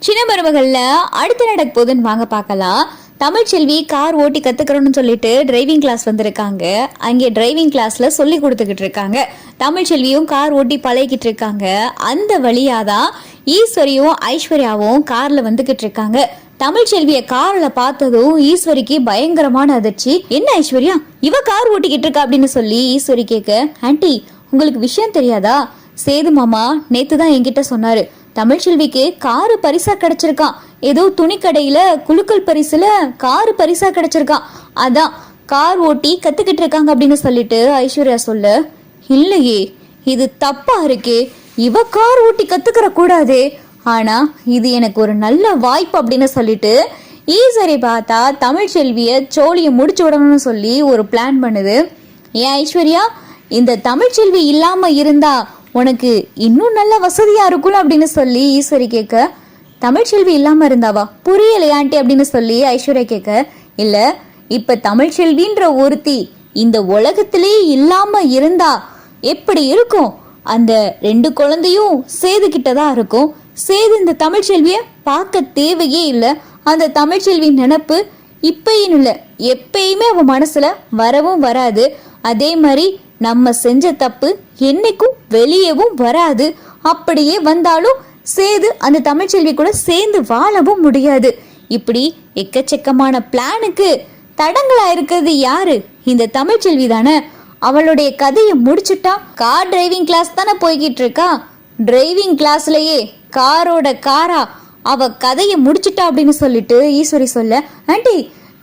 சின்ன மருமகள்ல அடுத்து நடக்க போகுதுன்னு வாங்க பார்க்கலாம். தமிழ்ச்செல்வி கார் ஓட்டி கத்துக்கிறோம்னு சொல்லிட்டு டிரைவிங் கிளாஸ் வந்திருக்காங்க. அங்கே டிரைவிங் கிளாஸ்ல சொல்லி கொடுத்துக்கிட்டு இருக்காங்க. தமிழ்ச்செல்வியும் கார் ஓட்டி பழகிட்டு இருக்காங்க. அந்த வழியாதான் ஈஸ்வரியும் ஐஸ்வர்யாவும் கார்ல வந்துகிட்டு இருக்காங்க. தமிழ்ச்செல்விய கார்ல பார்த்ததும் ஈஸ்வரிக்கு பயங்கரமான அதிர்ச்சி. என்ன ஐஸ்வர்யா இவ கார் ஓட்டிக்கிட்டு இருக்கா அப்படின்னு சொல்லி ஈஸ்வரி கேட்க, ஆண்டி உங்களுக்கு விஷயம் தெரியாதா? சேது மாமா நேத்து தான் என்கிட்ட சொன்னாரு, தமிழ்ச்செல்விக்கு காரு பரிசா கிடைச்சிருக்கான். ஏதோ துணி கடையில குலுக்கல் பரிசுல காரு பரிசா கிடைச்சிருக்கான். அதான் கார் ஓட்டி கத்துக்கிட்டு இருக்காங்க அப்படின்னு சொல்லிட்டு ஐஸ்வர்யா சொல்ல, இல்லையே இது தப்பா இருக்கே, இவ கார் ஓட்டி கத்துக்கிற கூடாதே. ஆனா இது எனக்கு ஒரு நல்ல வாய்ப்பு அப்படின்னு சொல்லிட்டு ஈஸ்வரி பார்த்தா தமிழ்ச்செல்விய சோழியை முடிச்சு விடணும்னு சொல்லி ஒரு பிளான் பண்ணுது. ஏன் ஐஸ்வர்யா, இந்த தமிழ்ச்செல்வி இல்லாம இருந்தா உனக்கு இன்னும் நல்ல வசதியா இருக்கும்ல அப்படின்னு சொல்லி ஈஸ்வரி கேட்க, தமிழ்ச்செல்வி இல்லாம இருந்தாவா புரியலையா ஆண்டி அப்படின்னு சொல்லி ஐஸ்வர்யா கேட்க, இல்ல இப்ப தமிழ்ச்செல்வின்ற ஒருத்தி இந்த உலகத்திலே இல்லாம இருந்தா எப்படி இருக்கும்? அந்த 2 குழந்தையும் சேது கிட்டதான் இருக்கும். சேது இந்த தமிழ்ச்செல்விய பார்க்க தேவையே இல்லை. அந்த தமிழ்ச்செல்வி நினப்பு இப்பயும் இல்லை, எப்பயுமே அவன் மனசுல வரவும் வராது. அதே மாதிரி நம்ம செஞ்ச தப்பு என்னைக்கும் வெளியவும் வராது. அப்படியே வந்தாலும் சேது அந்த தமிழ்ச்செல்வி கூட சேர்ந்து வாழவும் முடியாது. இப்படி எக்கச்சக்கமான பிளானுக்கு தடங்களா இருக்கிறது யாரு? இந்த தமிழ்ச்செல்வி தானே. அவளுடைய கதையை முடிச்சுட்டா கார் டிரைவிங் கிளாஸ் தானே போய்கிட்டு இருக்கா. டிரைவிங் கிளாஸ்லயே காரோட காரா அவ கதையை முடிச்சுட்டா அப்படின்னு சொல்லிட்டு ஈஸ்வரி சொல்ல, ஆண்டி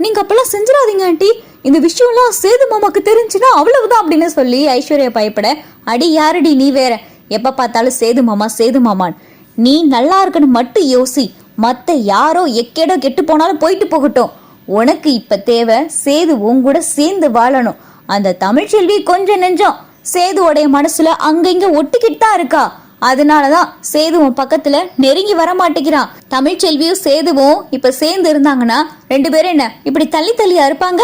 நீங்க அப்பெல்லாம் செஞ்சிடாதீங்க ஆண்டி, இந்த விஷயம்லாம் சேது மாமாக்கு தெரிஞ்சுன்னா அவ்வளவுதான் அப்படின்னு சொல்லி ஐஸ்வர்யா பயப்பட, அடி யாரடி நீ வேற, எப்ப பார்த்தாலும் சேது மாமா சேது மாமான். நீ நல்லா இருக்கணும் மட்டும் யோசி, மத்த யாரோ எக்கேடோ கெட்டு போனாலும் போயிட்டு போகட்டும். உனக்கு இப்ப தேவை சேது உங்கூட சேர்ந்து வாழணும். அந்த தமிழ்ச்செல்வி கொஞ்சம் நெஞ்சம் சேதுவோடைய மனசுல அங்கங்க ஒட்டிக்கிட்டு தான் இருக்கா. அதனாலதான் சேது உன் பக்கத்துல நெருங்கி வர மாட்டேங்கிறான். தமிழ்ச்செல்வியும் சேதுவும் இப்ப சேர்ந்து இருந்தாங்கன்னா 2 பேரும் என்ன இப்படி தள்ளி தள்ளியா இருப்பாங்க?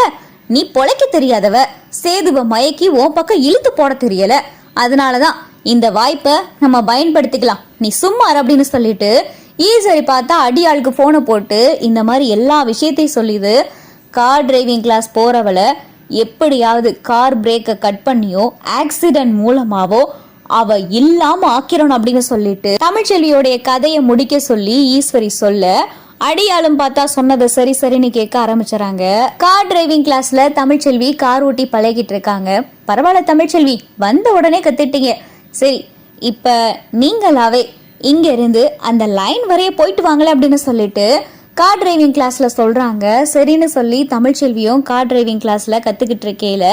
நீ பொழைக்க தெரியாதவ, சேதுவ மயக்கி உன் பக்கம் இழுத்து போட தெரியல. அதனாலதான் இந்த வாய்ப்பை நம்ம பயன்படுத்திக்கலாம், நீ சும்மார் அப்படின்னு சொல்லிட்டு ஈஸ்வரி பார்த்தா அடியாளுக்கு போனை போட்டு இந்த மாதிரி எல்லா விஷயத்தையும் சொல்லிது. கார் டிரைவிங் கிளாஸ் போறவளை எப்படியாவது கார் பிரேக்கை கட் பண்ணியோ ஆக்சிடென்ட் மூலமாவோ அவ இல்லாம ஆக்கிறணும் அப்படின்னு சொல்லிட்டு தமிழ்ச்செல்வியோடைய கதையை முடிக்க சொல்லி ஈஸ்வரி சொல்ல, அடியாளும் பார்த்தா சொன்னதை சரி சரின்னு கேட்க ஆரம்பிச்சாங்க. கார் டிரைவிங் கிளாஸ்ல தமிழ்ச்செல்வி கார் ஓட்டி பழகிட்டு இருக்காங்க. பரவாயில்ல தமிழ்ச்செல்வி, வந்த உடனே கத்துட்டீங்க. சரி இப்ப நீங்களாவே இங்க இருந்து அந்த லைன் வரைய போயிட்டு வாங்களே அப்படின்னு சொல்லிட்டு கார் டிரைவிங் கிளாஸ்ல சொல்றாங்க. சரின்னு சொல்லி தமிழ்ச்செல்வியும் கார் டிரைவிங் கிளாஸ்ல கத்துக்கிட்டு இருக்கையில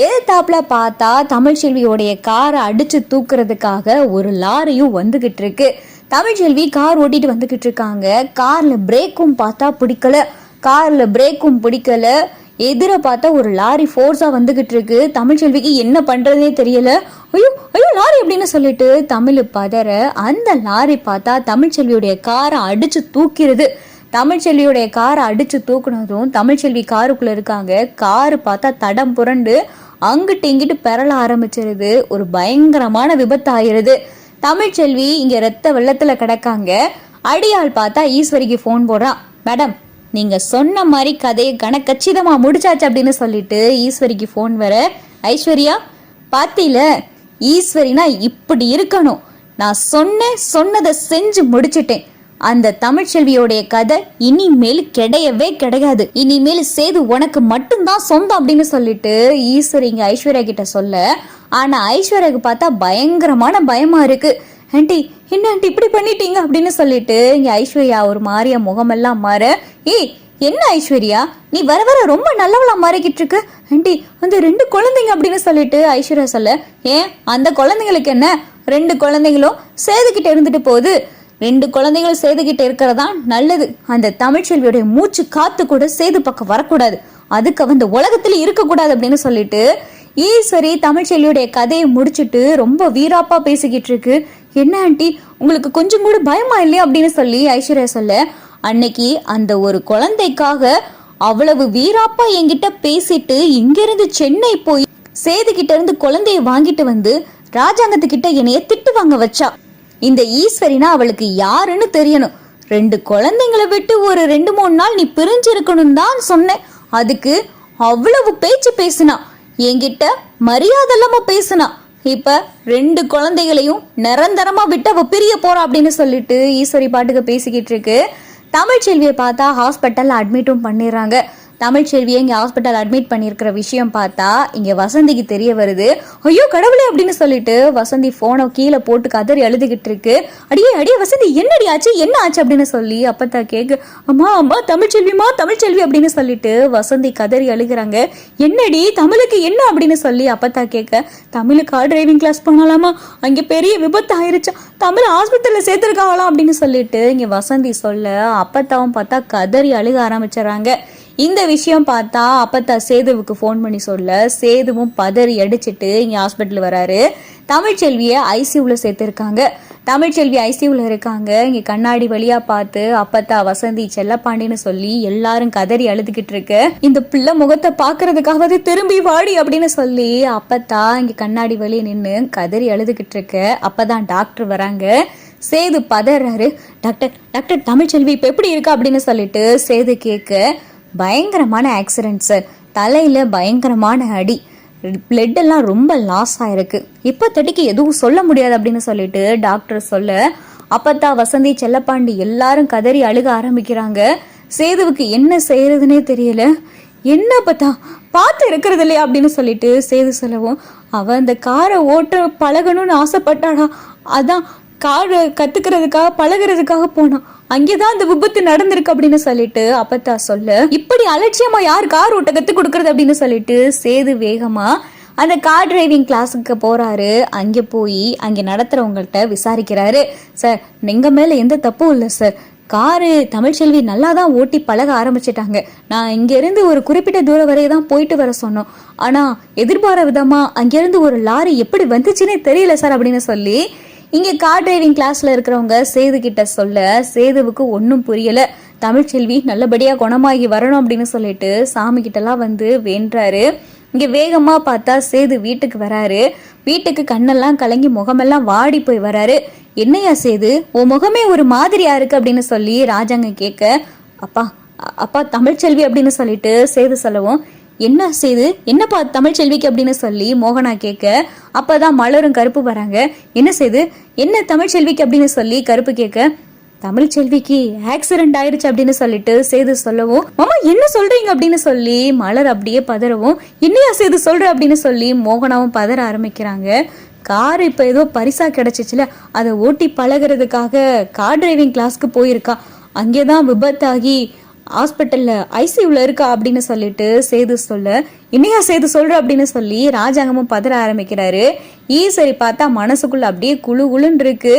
எதிர்த்தாப்புல பார்த்தா தமிழ்ச்செல்வியோடைய காரை அடிச்சு தூக்குறதுக்காக ஒரு லாரியும் வந்துகிட்டு இருக்கு. தமிழ்ச்செல்வி கார் ஓட்டிட்டு வந்துகிட்டு இருக்காங்க. கார்ல பிரேக்கும் பார்த்தா பிடிக்கல, கார்ல பிரேக்கும் பிடிக்கல. எதிர பார்த்தா ஒரு லாரி ஃபோர்ஸா வந்துகிட்டு இருக்கு. தமிழ்ச்செல்விக்கு என்ன பண்றதே தெரியல. ஐயோ ஐயோ லாரி அப்படின்னு சொல்லிட்டு தமிழ் பதற அந்த லாரி பார்த்தா தமிழ்ச்செல்வியோடைய காரை அடிச்சு தூக்கிறது. தமிழ்ச்செல்வியோடைய காரை அடிச்சு தூக்குனதும் தமிழ்ச்செல்வி காருக்குள்ள இருக்காங்க. காரு பார்த்தா தடம் புரண்டு அங்கிட்டு இங்கிட்டு பெறல ஆரம்பிச்சிருது. ஒரு பயங்கரமான விபத்து ஆயிருது. தமிழ்ச்செல்வி இங்க ரத்த வெள்ளத்துல கிடக்காங்க. அடியாள் பார்த்தா ஈஸ்வரிக்கு போன் போடுறான், மேடம் நீங்க சொன்ன மாதிரி கதையை கணக்கச்சிதமா முடிச்சாச்சு அப்படின்னு சொல்லிட்டு ஈஸ்வரிக்கு போன் வர, ஐஸ்வர்யா பாத்தியில ஈஸ்வரினா இப்படி இருக்கணும், நான் சொன்னதை செஞ்சு முடிச்சிட்டேன். அந்த தமிழ்ச்செல்வியோடைய கதை இனிமேல் கிடையவே கிடையாது. இனிமேல் சேது உனக்கு மட்டும்தான் சொந்தம் அப்படின்னு சொல்லிட்டு ஈஸ்வரி இங்க ஐஸ்வர்யா கிட்ட சொல்ல, ஆனா ஐஸ்வர்யாவுக்கு பார்த்தா பயங்கரமான பயமா இருக்கு. ஆண்டி என்ன ஆண்டி இப்படி பண்ணிட்டீங்க அப்படின்னு சொல்லிட்டு இங்க ஐஸ்வர்யா ஒரு மாறிய முகமெல்லாம் மாற, ஏய் என்ன ஐஸ்வர்யா நீ வர வர ரொம்ப நல்லவளா மாறிக்கிட்டு இருக்கு ஆண்டி, அந்த 2 குழந்தைங்க அப்படின்னு சொல்லிட்டு ஐஸ்வர்யா சொல்ல, ஏன் அந்த குழந்தைங்களுக்கு என்ன, 2 குழந்தைங்களும் சேதுகிட்ட இருந்துட்டு போகுது. 2 குழந்தைகளும் சேதுகிட்ட இருக்கிறதா நல்லது. அந்த தமிழ்ச்செல்வியோடைய மூச்சு காத்து கூட சேது பக்கம் வரக்கூடாது, அதுக்கு அந்த உலகத்துல இருக்கக்கூடாது அப்படின்னு சொல்லிட்டு ஈஸ்வரி தமிழ்ச்செல்வியோடைய கதையை முடிச்சுட்டு ரொம்ப வீராப்பா பேசிக்கிட்டு இருக்கு. என்ன ஆண்டி உங்களுக்கு கொஞ்சம் கூட பயமா இல்லையா அப்படின்னு சொல்லி ஐஸ்வர்யா சொல்ல, அன்னைக்கு அந்த ஒரு குழந்தைக்காக அவ்வளவு வீராப்பா என்கிட்ட பேசிட்டு இங்கிருந்து சென்னை போய் சேது கிட்ட இருந்து குழந்தைய வாங்கிட்டு வந்து ராஜாங்கத்துக்கிட்ட என்னைய திட்டு வாங்க வச்சா. இந்த ஈஸ்வரினா அவளுக்கு யாருன்னு தெரியணும். 2 குழந்தைங்களை விட்டு ஒரு 2-3 நாள் நீ பிரிஞ்சு இருக்கணும் தான் சொன்னேன். அதுக்கு அவ்வளவு பேச்சு பேசினா, என்கிட்ட மரியாதை இல்லாம பேசினா. இப்ப 2 குழந்தைகளையும் நிரந்தரமா விட்டு அவ பிரிய போறா அப்படின்னு சொல்லிட்டு ஈஸ்வரி பாட்டுக்கு பேசிக்கிட்டு இருக்கு. தமிழ்ச்செல்வியை பார்த்தா ஹாஸ்பிட்டல்ல அட்மிட்டும் பண்ணிடுறாங்க. தமிழ்ச்செல்வியை இங்கே ஹாஸ்பிட்டல் அட்மிட் பண்ணியிருக்கிற விஷயம் பார்த்தா இங்கே வசந்திக்கு தெரிய வருது. ஐயோ கடவுளே அப்படின்னு சொல்லிட்டு வசந்தி ஃபோனை கீழே போட்டு கதறி அழுதுகிட்டு இருக்கு. அடியே வசந்தி என்னடி ஆச்சு, என்ன ஆச்சு அப்படின்னு சொல்லி அப்பத்தா கேக்கு. அம்மா தமிழ்ச்செல்வி அப்படின்னு சொல்லிட்டு வசந்தி கதறி அழுகிறாங்க. என்னடி தமிழுக்கு என்ன அப்படின்னு சொல்லி அப்பத்தா கேட்க, தமிழுக்கு டிரைவிங் கிளாஸ் போனாலாமா, அங்கே பெரிய விபத்து ஆயிருச்சா, தமிழ் ஹாஸ்பிட்டலில் சேர்த்துருக்காங்களாம் அப்படின்னு சொல்லிட்டு இங்கே வசந்தி சொல்ல அப்பத்தாவும் பார்த்தா கதறி அழுக ஆரம்பிச்சிடறாங்க. இந்த விஷயம் பார்த்தா அப்பத்தா சேதுவுக்கு ஃபோன் பண்ணி சொல்ல சேதுவும் பதறி அடிச்சுட்டு இங்கே ஹாஸ்பிட்டல் வராரு. தமிழ்ச்செல்வியை ஐசியூவில் சேர்த்துருக்காங்க. தமிழ்ச்செல்வி ஐசியூவில் இருக்காங்க. இங்கே கண்ணாடி வழியா பார்த்து அப்பத்தா வசந்தி செல்லப்பாண்டின்னு சொல்லி எல்லாரும் கதறி அழுதுகிட்டு இருக்கு. இந்த பிள்ளை முகத்தை பார்க்கறதுக்காவது திரும்பி வாடி அப்படின்னு சொல்லி அப்பத்தா இங்கே கண்ணாடி வழியே நின்று கதறி அழுதுகிட்டு இருக்கு. அப்பதான் டாக்டர் வராங்க. சேது பதறாரு. டாக்டர் தமிழ்ச்செல்வி இப்போ எப்படி இருக்கா அப்படின்னு சொல்லிட்டு சேது கேட்க, பயங்கரமான ஆக்சிடென்ட் சார், தலையில பயங்கரமான அடி, பிளட் எல்லாம் ரொம்ப லாஸ் ஆயிருக்கு, இப்போதைக்கு எதுவும் சொல்ல முடியாது அப்படின்னு சொல்லிட்டு டாக்டர் சொல்ல அப்பத்தா வசந்தி செல்லப்பாண்டி எல்லாரும் கதறி அழுக ஆரம்பிக்கிறாங்க. சேதுவுக்கு என்ன செய்யறதுன்னே தெரியல. என்ன அப்பத்தா பார்த்து இருக்கிறது இல்லையா அப்படின்னு சொல்லிட்டு சேது சொல்லவும், அவ அந்த காரை ஓட்ட பழகணும்னு ஆசைப்பட்டாடா, அதான் காரை கத்துக்கிறதுக்காக பழகிறதுக்காக போனான், அங்கேதான் அந்த விபத்து நடந்திருக்கு அப்படின்னு சொல்லிட்டு அப்பத்தா சொல்ல, இப்படி அலட்சியமா யார் கார் ஓட்ட கத்து கொடுக்கறது அப்படின்னு சொல்லிட்டு சேது வேகமா அந்த கார் டிரைவிங் கிளாஸுக்கு போறாரு. அங்கே போய் அங்கே நடத்துறவங்கள்ட்ட விசாரிக்கிறாரு. சார் எங்க மேல எந்த தப்பும் இல்லை சார், காரு தமிழ்ச்செல்வி நல்லா தான் ஓட்டி பழக ஆரம்பிச்சிட்டாங்க. நான் இங்கேருந்து ஒரு குறிப்பிட்ட தூரம் வரைய தான் போயிட்டு வர சொன்னோம், ஆனால் எதிர்பாராத விதமாக அங்கேருந்து ஒரு லாரி எப்படி வந்துச்சுன்னே தெரியல சார் அப்படின்னு சொல்லி இங்கே கார் டிரைவிங் கிளாஸில் இருக்கிறவங்க சேது கிட்ட சொல்ல சேதுவுக்கு ஒன்றும் புரியலை. தமிழ்ச்செல்வி நல்லபடியாக குணமாகி வரணும் அப்படின்னு சொல்லிட்டு சாமி கிட்டலாம் வந்து வேண்டுறாரு. இங்கே வேகமாக பார்த்தா சேது வீட்டுக்கு வராரு. வீட்டுக்கு கண்ணெல்லாம் கலங்கி முகமெல்லாம் வாடி போய் வராரு. என்னையா சேது, உன் முகமே ஒரு மாதிரியா இருக்கு அப்படின்னு சொல்லி ராஜாங்க கேட்க, அப்பா தமிழ்ச்செல்வி அப்படின்னு சொல்லிட்டு சேது சொல்லவும், என்ன சேது என்னப்பா தமிழ்ச்செல்விக்கு அப்படின்னு சொல்லி மோகனா கேட்க, அப்பதான் மலரும் கருப்பு வராங்க. என்ன சேது என்ன தமிழ்ச்செல்விக்கு அப்படின்னு சொல்லி கருப்பு கேட்க, தமிழ்ச்செல்விக்கு ஆக்சிடென்ட் ஆயிடுச்சு அப்படின்னு சொல்லிட்டு சேது சொல்லவும், மாமா என்ன சொல்றீங்க அப்படின்னு சொல்லி மலர் அப்படியே பதறவும், என்னையா சேது சொல்ற அப்படின்னு சொல்லி மோகனாவும் பதற ஆரம்பிக்கிறாங்க. கார் இப்போ ஏதோ பரிசா கிடைச்சிச்சுல, அதை ஓட்டி பழகிறதுக்காக கார் டிரைவிங் கிளாஸ்க்கு போயிருக்கா, அங்கேதான் விபத்தாகி ஹாஸ்பிட்டல்ல ஐசியூல இருக்கா அப்படின்னு சொல்லிட்டு சேது சொல்ல, என்னையா சேது சொல்ற அப்படின்னு சொல்லி ராஜாங்கமும் பதற ஆரம்பிக்கிறாரு. ஈஸ்வரி பார்த்தா மனசுக்குள்ள அப்படியே குழு குழுன்னு இருக்கு.